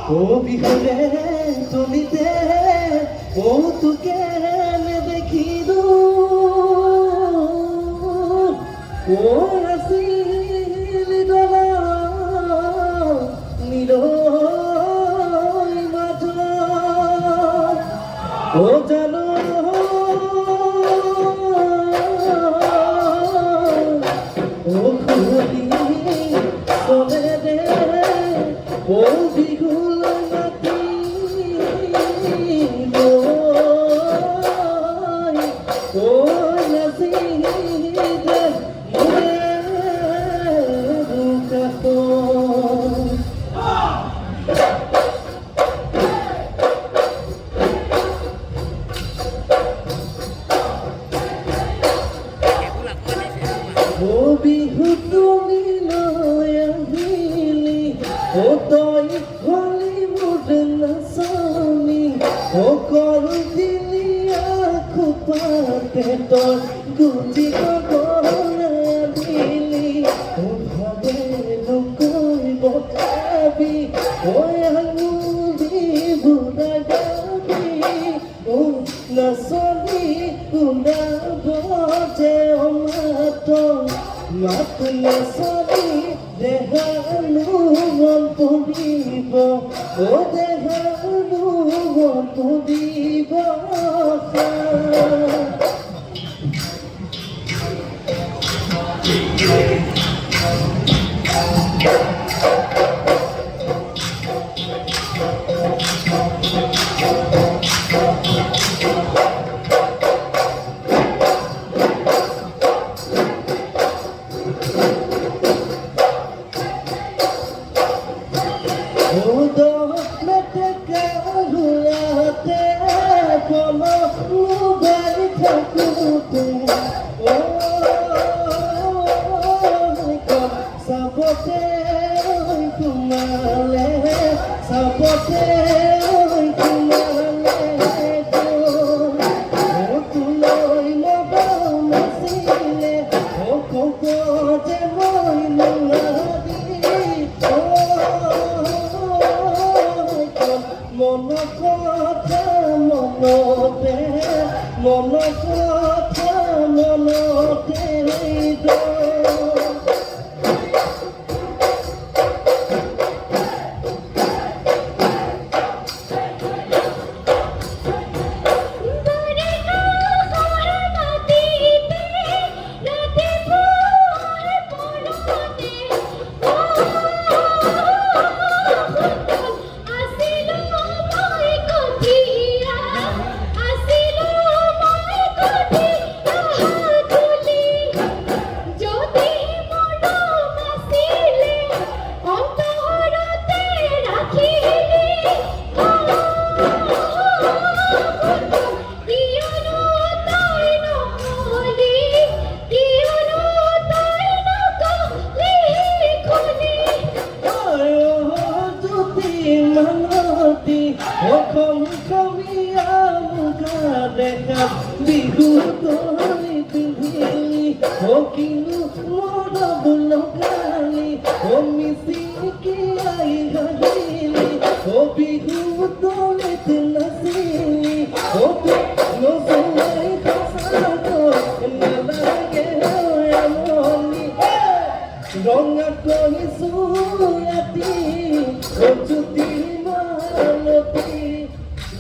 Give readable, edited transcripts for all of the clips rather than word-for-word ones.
অবিহনে তুলিতে কৌতুকে দেখিলো কোন আছিল দলা নিৰৈ মাজত ও জানো ও খুলি চলে দে ও বিহুল মাটি ও নাছিল দে ও বিহু তুমি লৈ আহিলি ও তই হলি মোৰ নাচনি ও কলদিলি আখোপাতে তই গুটি দিলি ও ভাবে নকৈ বতাবি ও আঙুলি বুঢ়া গাবি ও নাচনি কুন্দাব যে মাত নাচনি দেহানো মন পৰিব ও দেহানো মন পৰিব সাপতে তোমালে সাপতে তোমালে তুলৈ মবাও নাছিলে যে মই নোৱাৰি মন কথা মনতে মন কথা মনতে বিহু তই পিন্ধিলি ও কিনো মৰম লগালি ও মিচিকি আই গাহিলি ও বিহু তই নাচিলি ও নচলাই সঁচাকৈ নালাগে আমনি ৰঙা কৰিছো ৰাতি ও জ্যোতি মালতী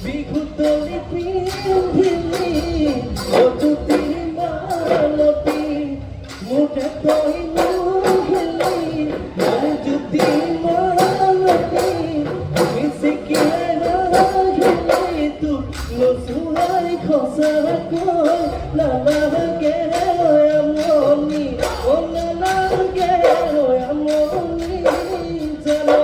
বিহু তই পিন্ধিলি ও জ্যোতি মালতী মুঠে তই নহলি মোৰ জ্যোতি মালতী মিচিকি ৰাহিলি তোক নচুৱাই সঁচাকৈ নালাগে আমনি ও নালাগে আমনি জানো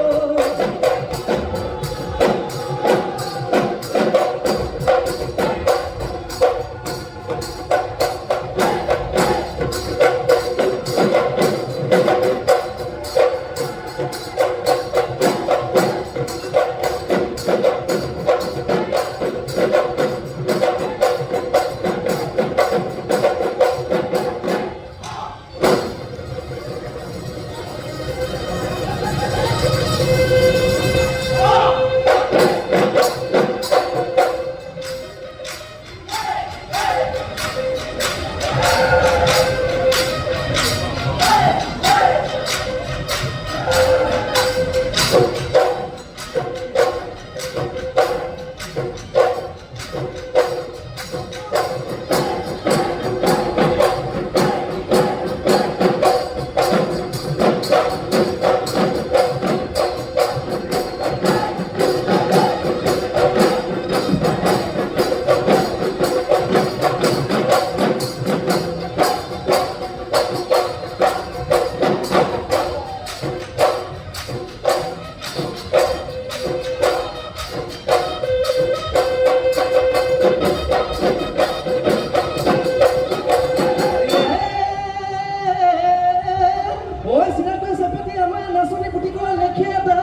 Hoy sina pesa pati amana soni kutiko lekheda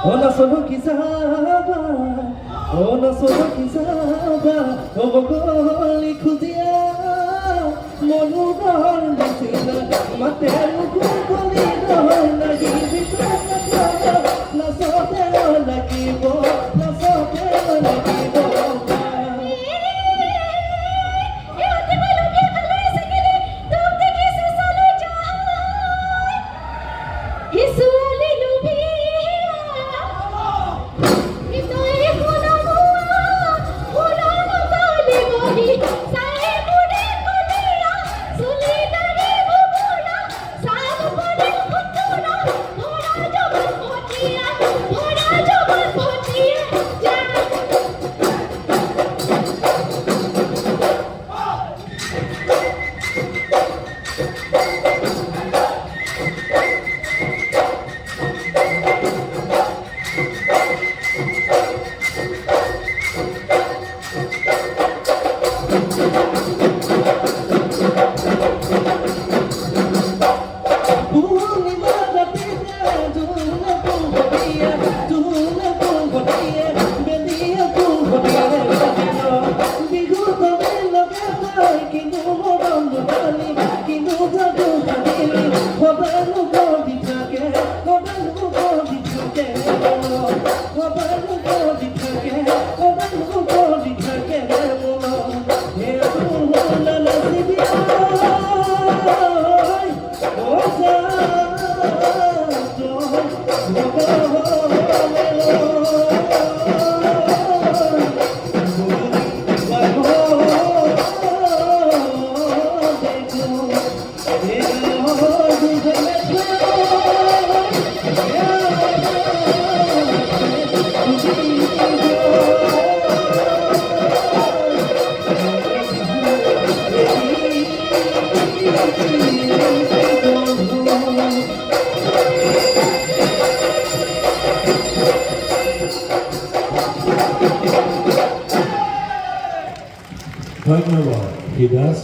Ona solo kizaba Ona solo kizaba Ogoli khudia Monu ron disina Matelu kukoli ron Nagi bitra Na sote nagi bo Na sote nagi bo ধন্যবাদ হিদাস।